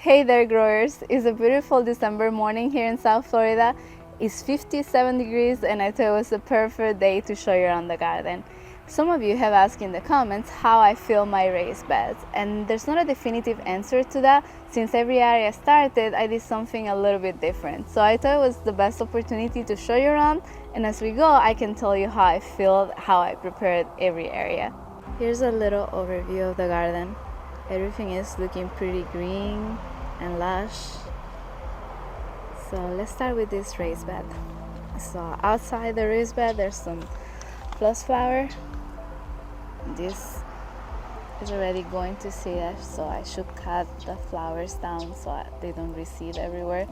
Hey there growers, it's a beautiful December morning here in South Florida. It's 57 degrees and I thought it was a perfect day to show you around the garden. Some of you have asked in the comments how I fill my raised beds, and there's not a definitive answer to that. Since every area started, I did something a little bit different. So I thought it was the best opportunity to show you around, and as we go I can tell you how I filled, how I prepared every area. Here's a little overview of the garden. Everything is looking pretty green and lush. So let's start with this raised bed. So outside the raised bed there's some flush flower. This is already going to seed, so I should cut the flowers down so they don't reseed everywhere,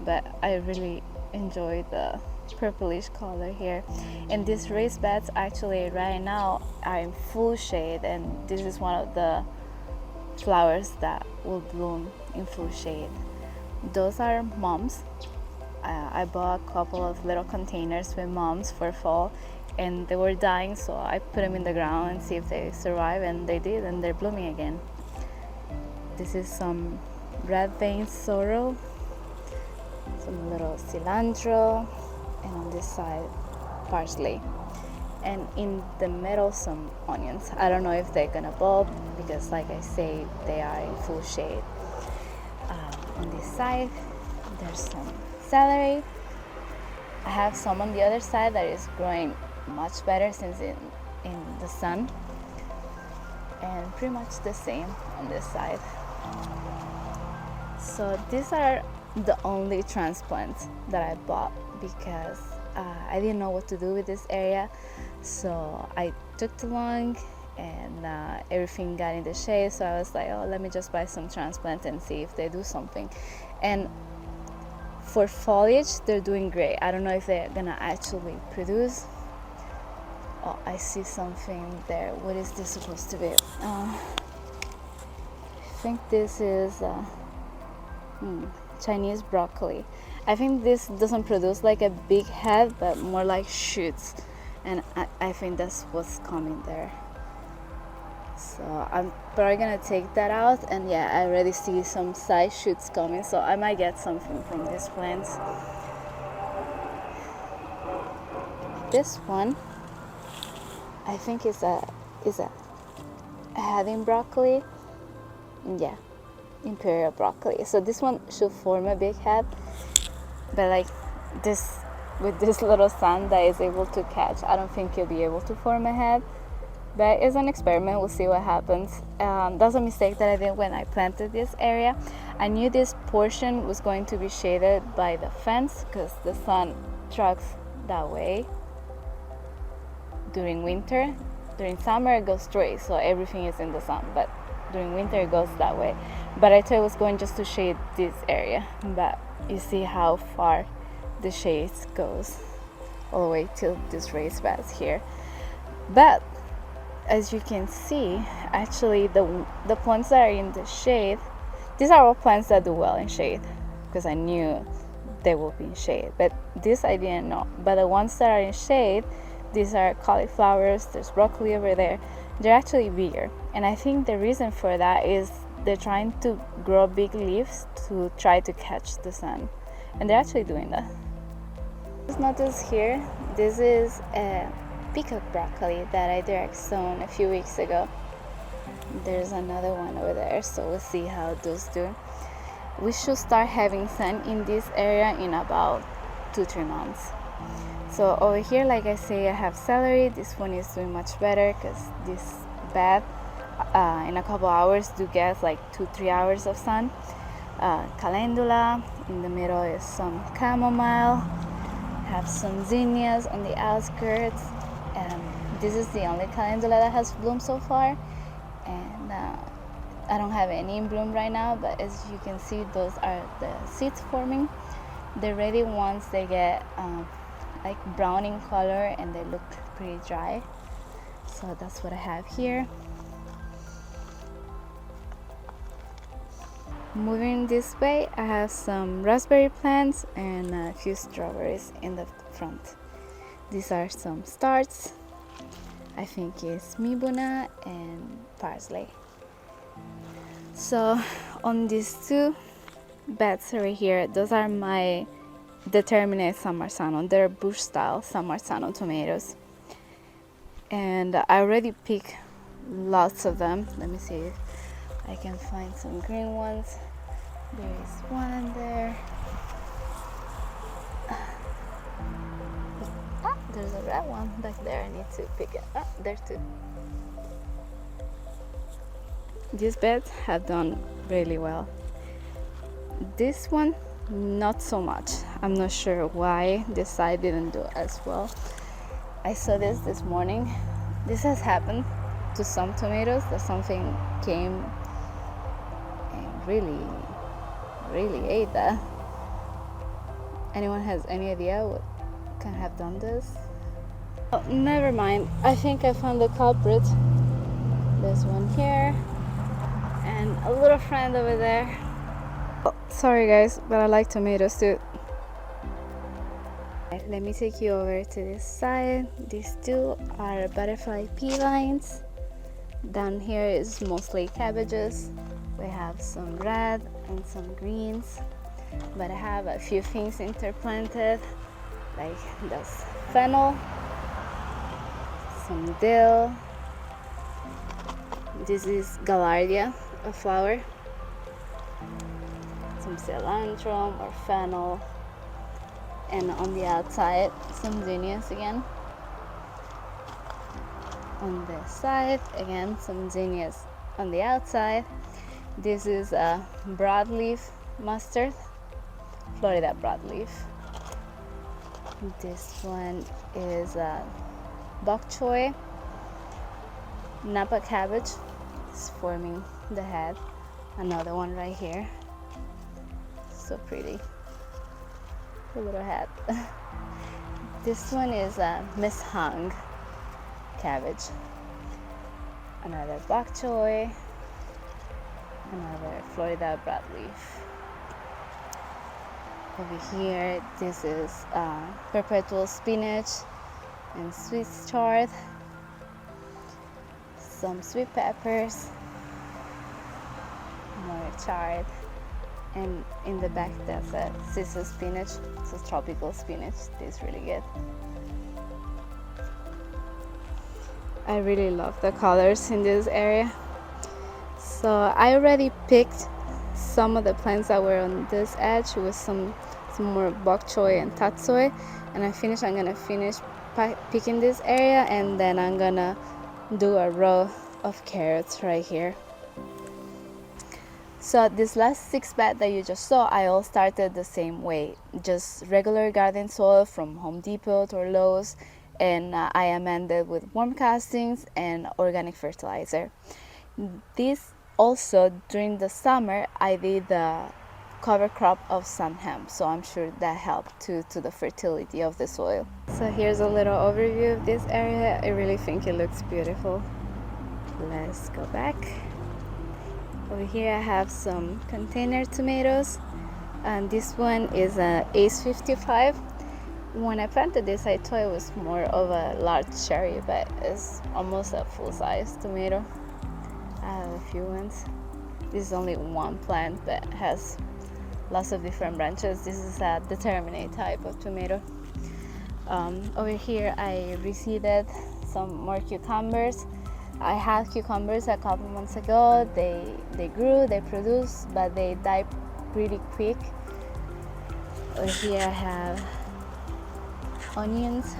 but I really enjoy the purplish color here. And these raised beds actually right now are in full shade, and this is one of the flowers that will bloom in full shade. Those are mums. I bought a couple of little containers with mums for fall, and they were dying, so I put them in the ground and see if they survive, and they did, and they're blooming again. This is some red vein sorrel, some little cilantro, and on this side parsley, and in the middle some onions. I don't know if they're gonna bulb because, like I say, they are in full shade. On this side there's some celery. I have some on the other side that is growing much better since in the sun, and pretty much the same on this side. So these are the only transplants that I bought because I didn't know what to do with this area, so I took too long and everything got in the shade, so I was like, oh, let me just buy some transplants and see if they do something. And for foliage they're doing great. I don't know if they're gonna actually produce. Oh, I see something there. What is this supposed to be? I think this is Chinese broccoli. I think this doesn't produce like a big head, but more like shoots, and I think that's what's coming there. So I'm probably gonna take that out, and yeah, I already see some side shoots coming, so I might get something from these plants. This one I think is a heading broccoli. Yeah, imperial broccoli. So this one should form a big head, but like this, with this little sun that is able to catch, I don't think you'll be able to form a head. But it's an experiment, we'll see what happens. That's a mistake that I did when I planted this area. I knew this portion was going to be shaded by the fence because the sun tracks that way during winter. During summer it goes straight, so everything is in the sun, but during winter it goes that way. But I thought it was going just to shade this area, but you see how far the shades goes all the way to this raised beds here. But as you can see, actually the plants that are in the shade, these are all plants that do well in shade because I knew they will be in shade, but this I didn't know. But the ones that are in shade, these are cauliflowers, there's broccoli over there, they're actually bigger, and I think the reason for that is they're trying to grow big leaves to try to catch the sun, and they're actually doing that. Just notice here, this is a peacock broccoli that I direct sown a few weeks ago. There's another one over there, so we'll see how those do. We should start having sun in this area in about 2-3 months. So over here, like I say, I have celery. This one is doing much better because this bed in a couple hours do get like 2-3 hours of sun. Calendula, in the middle is some chamomile, have some zinnias on the outskirts, and this is the only calendula that has bloomed so far, and I don't have any in bloom right now, but as you can see, those are the seeds forming. They're ready once they get like brown in color and they look pretty dry. So that's what I have here. Moving this way, I have some raspberry plants and a few strawberries in the front. These are some starts. I think it's mibuna and parsley. So on these two, beds right here, those are my determinate San Marzano. They're bush style San Marzano tomatoes. And I already picked lots of them. Let me see if I can find some green ones. There is one in there. Ah, there's a red one back there. I need to pick it. Ah, there too. These beds have done really well. This one, not so much. I'm not sure why this side didn't do as well. I saw this morning. This has happened to some tomatoes, that something came and really ate that. Anyone has any idea what can have done this? Oh, never mind. I think I found the culprit. There's one here and a little friend over there. Oh, sorry guys, but I like tomatoes too. Let me take you over to this side. These two are butterfly pea vines. Down here is mostly cabbages. We have some red and some greens, but I have a few things interplanted, like this fennel, some dill. This is gaillardia, a flower. Some cilantro or fennel, and on the outside some zinnias again. On this side again some zinnias on the outside. This is a broadleaf mustard, Florida broadleaf. This one is a bok choy. Napa cabbage is forming the head. Another one right here. So pretty. A little head. This one is a Miss Hung cabbage. Another bok choy. Another Florida broadleaf. Over here, this is perpetual spinach and Swiss chard. Some sweet peppers. More chard. And in the back, that's a Sisu spinach. It's a tropical spinach. Tastes really good. I really love the colors in this area. So I already picked some of the plants that were on this edge with some more bok choy and tatsoi. And I'm gonna finish picking this area, and then I'm gonna do a row of carrots right here. So this last 6 beds that you just saw, I all started the same way, just regular garden soil from Home Depot or Lowe's, and I amended with worm castings and organic fertilizer. This also, during the summer, I did the cover crop of sun hemp, so I'm sure that helped to the fertility of the soil. So here's a little overview of this area. I really think it looks beautiful. Let's go back. Over here I have some container tomatoes, and this one is a Ace 55. When I planted this, I thought it was more of a large cherry, but it's almost a full-size tomato. I have a few ones. This is only one plant, but has lots of different branches. This is a determinate type of tomato. Over here I reseeded some more cucumbers. I had cucumbers a couple months ago. They grew, they produced, but they died pretty quick. Over here I have onions.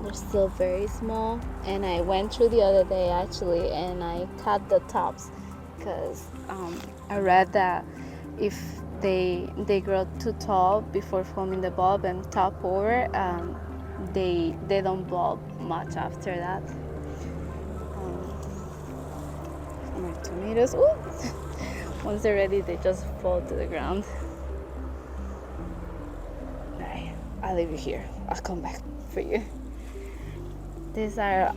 They're still very small, and I went through the other day actually and I cut the tops because I read that if they grow too tall before forming the bulb and top over, they don't bulb much after that. More tomatoes. Ooh. Once they're ready, they just fall to the ground. Alright, I'll leave you here. I'll come back for you. These are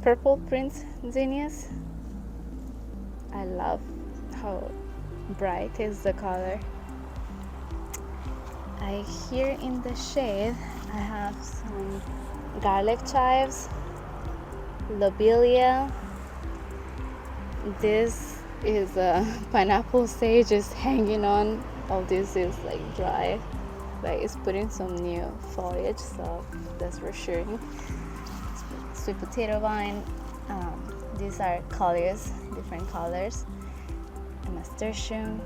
purple prince zinnias. I love how bright is the color. Here in the shade, I have some garlic chives, lobelia. This is a pineapple sage is hanging on. All this is like dry, but it's putting some new foliage, so that's reassuring. Sweet potato vine. These are colors, different colors. A nasturtium.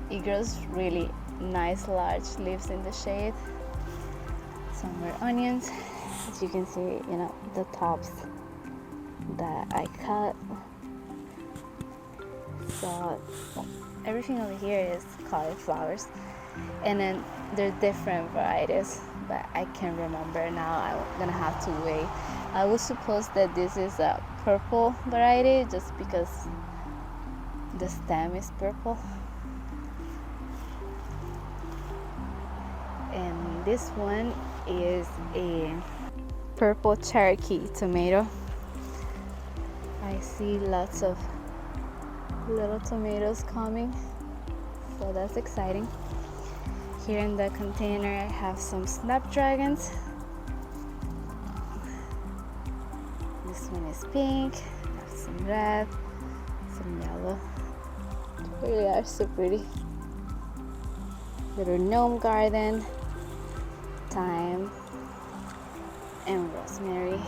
It grows really nice large leaves in the shade. Some more onions. As you can see, the tops that I cut. So everything over here is cauliflowers, and then there are different varieties, but I can't remember now. I'm gonna have to wait. I would suppose that this is a purple variety just because the stem is purple. And this one is a purple Cherokee tomato. I see lots of little tomatoes coming, so that's exciting. Here in the container I have some snapdragons. This one is pink, I have some red, some yellow. They really are so pretty. Little gnome garden, thyme, and rosemary.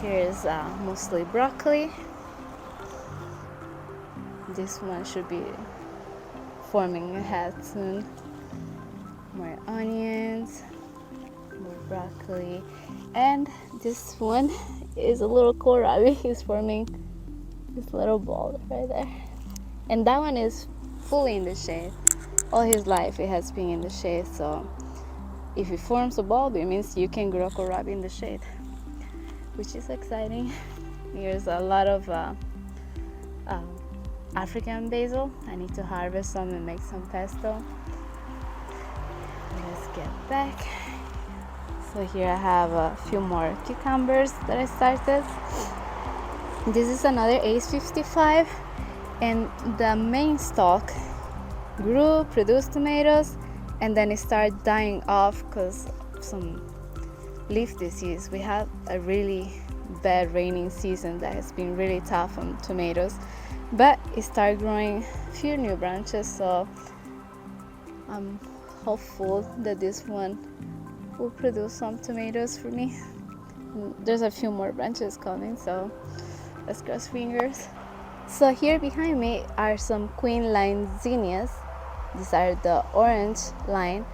Here's mostly broccoli. This one should be forming a head soon. More onions, more broccoli, and this one is a little kohlrabi. He's forming this little ball right there. And that one is fully in the shade. All his life it has been in the shade, so if it forms a bulb, it means you can grow kohlrabi in the shade, which is exciting. Here's a lot of African basil. I need to harvest some and make some pesto. Let's get back. So here I have a few more cucumbers that I started. This is another Ace 55, and the main stalk grew, produced tomatoes, and then it started dying off because of some leaf disease. We had a really bad raining season that has been really tough on tomatoes, but it started growing a few new branches, so I'm hopeful that this one will produce some tomatoes for me. There's a few more branches coming, so let's cross fingers. So here behind me are some queen line zinnias. These are the orange line,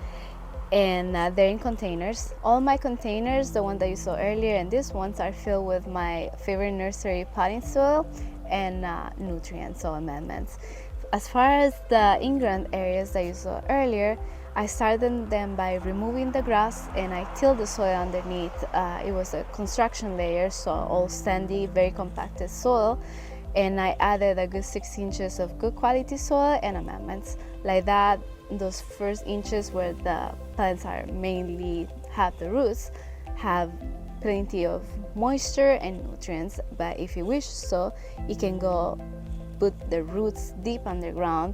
and they're in containers. All my containers, the one that you saw earlier and these ones, are filled with my favorite nursery potting soil and nutrients or amendments. As far as the in-ground areas that you saw earlier, I started them by removing the grass, and I tilled the soil underneath. It was a construction layer, so all sandy, very compacted soil, and I added a good 6 inches of good quality soil and amendments. Like that, those first inches where the plants are mainly have the roots, have plenty of moisture and nutrients. But if you wish so, you can go put the roots deep underground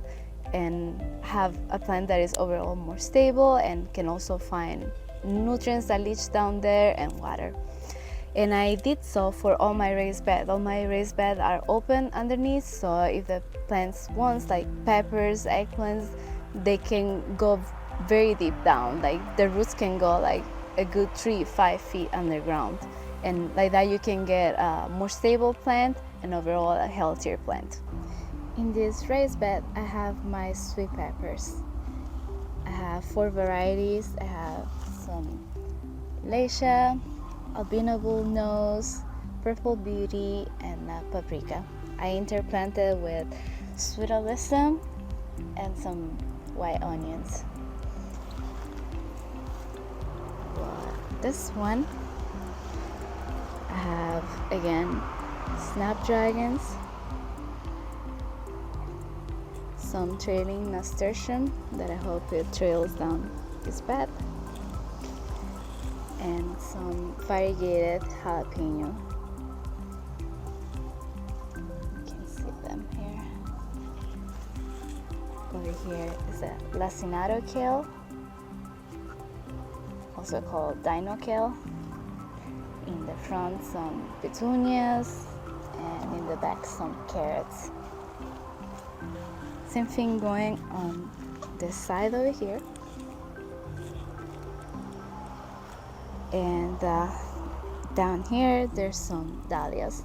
and have a plant that is overall more stable and can also find nutrients that leach down there and water. And I did so for all my raised beds. All my raised beds are open underneath, so if the plants want, like peppers, eggplants, they can go very deep down. Like the roots can go like a good 3-5 feet underground, and like that you can get a more stable plant and overall a healthier plant. In this raised bed, I have my sweet peppers. I have 4 varieties. I have some Lacia, albino bullnose, purple beauty, and paprika. I interplanted with sweet alyssum and some white onions. This one, I have again snapdragons, some trailing nasturtium that I hope it trails down this bed, and some variegated jalapeno. You can see them here. Over here is a lacinato kale, also called dino kale. In the front, some petunias, and in the back, some carrots. Same thing going on this side over here. And down here there's some dahlias.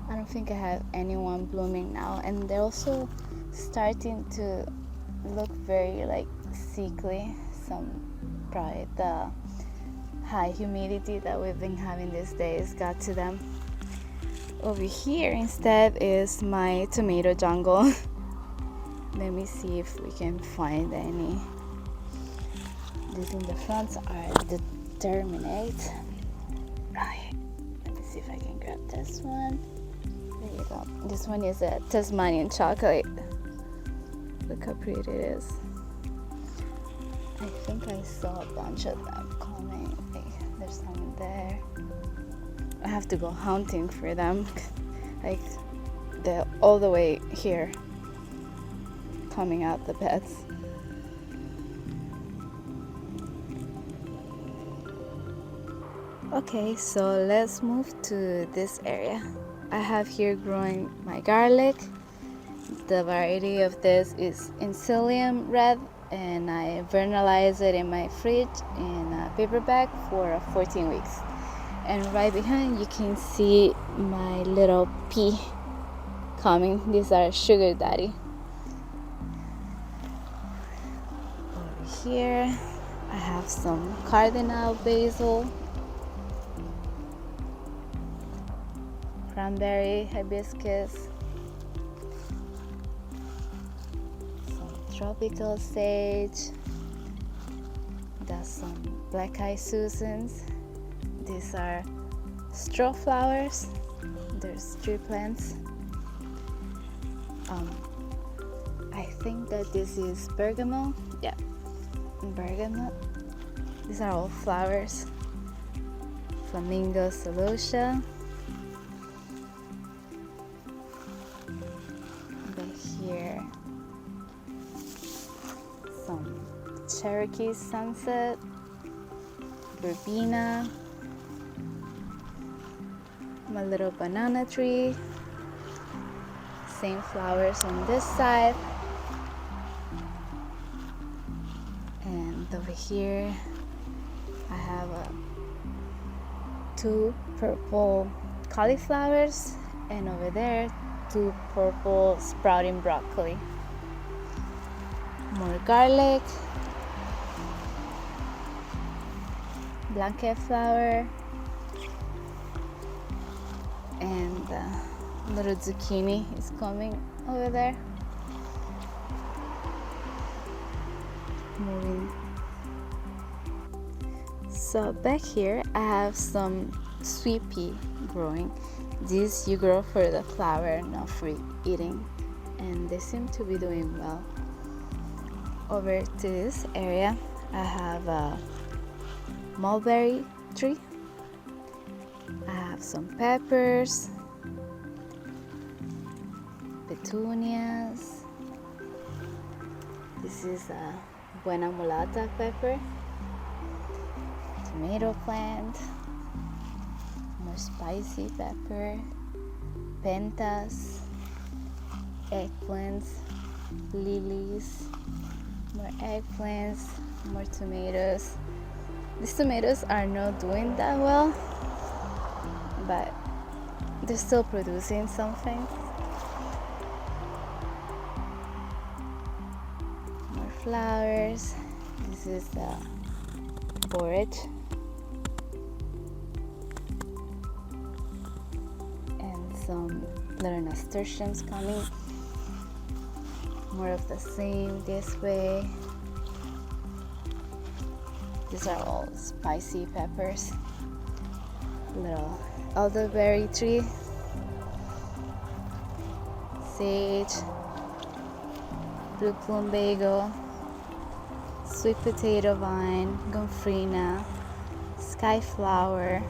I don't think I have anyone blooming now, and they're also starting to look very like sickly. Some probably the high humidity that we've been having these days got to them. Over here instead is my tomato jungle. Let me see if we can find any. These in the front are the terminate. Right. Let me see if I can grab this one. There you go. This one is a Tasmanian chocolate. Look how pretty it is. I think I saw a bunch of them coming. There's some there. I have to go hunting for them. Like they're all the way here, coming out the beds. Okay, so let's move to this area. I have here growing my garlic. The variety of this is Incilium Red, and I vernalize it in my fridge in a paper bag for 14 weeks. And right behind you can see my little pea coming. These are sugar daddy. Over here I have some cardinal basil, cranberry hibiscus, some tropical sage, that's some black-eyed Susans. These are straw flowers. There's 3 plants. I think that this is bergamot. Yeah, bergamot. These are all flowers. Flamingo celosia. Over here, some Cherokee sunset, verbena, my little banana tree, same flowers on this side, and over here I have 2 purple cauliflowers, and over there 2 purple sprouting broccoli. More garlic, blanket flower, and little zucchini is coming over there. Moving. So back here I have some sweet pea growing. These you grow for the flower, not for eating, and they seem to be doing well. Over to this area I have a mulberry tree. I have some peppers, petunias. This is a buena mulata pepper, tomato plant, more spicy pepper, pentas, eggplants, lilies, more eggplants, more tomatoes. These tomatoes are not doing that well, but they're still producing something. More flowers. This is the borage. And some little nasturtiums coming. More of the same this way. These are all spicy peppers. Little elderberry tree, sage, blue plumbago, sweet potato vine, gomphrena, sky flower,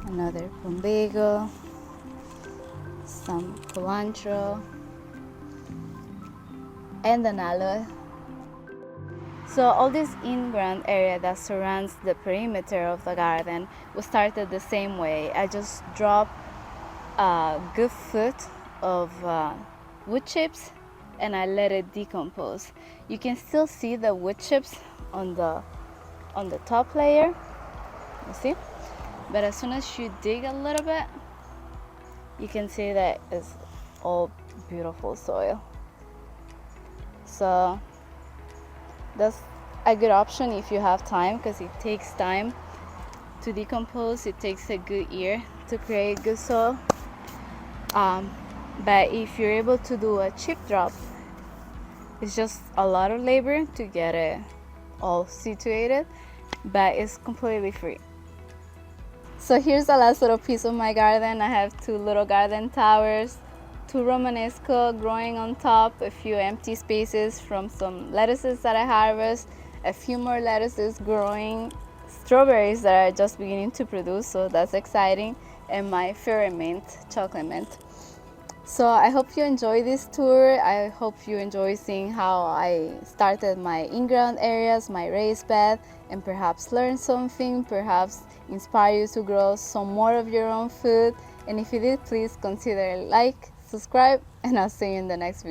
another plumbago, some cilantro, and an aloe. So all this in-ground area that surrounds the perimeter of the garden was started the same way. I just dropped a good foot of wood chips and I let it decompose. You can still see the wood chips on the top layer, you see? But as soon as you dig a little bit, you can see that it's all beautiful soil. So that's a good option if you have time, because it takes time to decompose. It takes a good year to create good soil. But if you're able to do a chip drop, it's just a lot of labor to get it all situated, but it's completely free. So here's the last little piece of my garden. I have 2 little garden towers, 2 Romanesco growing on top, a few empty spaces from some lettuces that I harvest, a few more lettuces growing, strawberries that are just beginning to produce, so that's exciting, and my fairy mint, chocolate mint. So I hope you enjoy this tour. I hope you enjoy seeing how I started my in-ground areas, my raised bed, and perhaps learn something, perhaps inspire you to grow some more of your own food. And if you did, please consider like, subscribe, and I'll see you in the next video.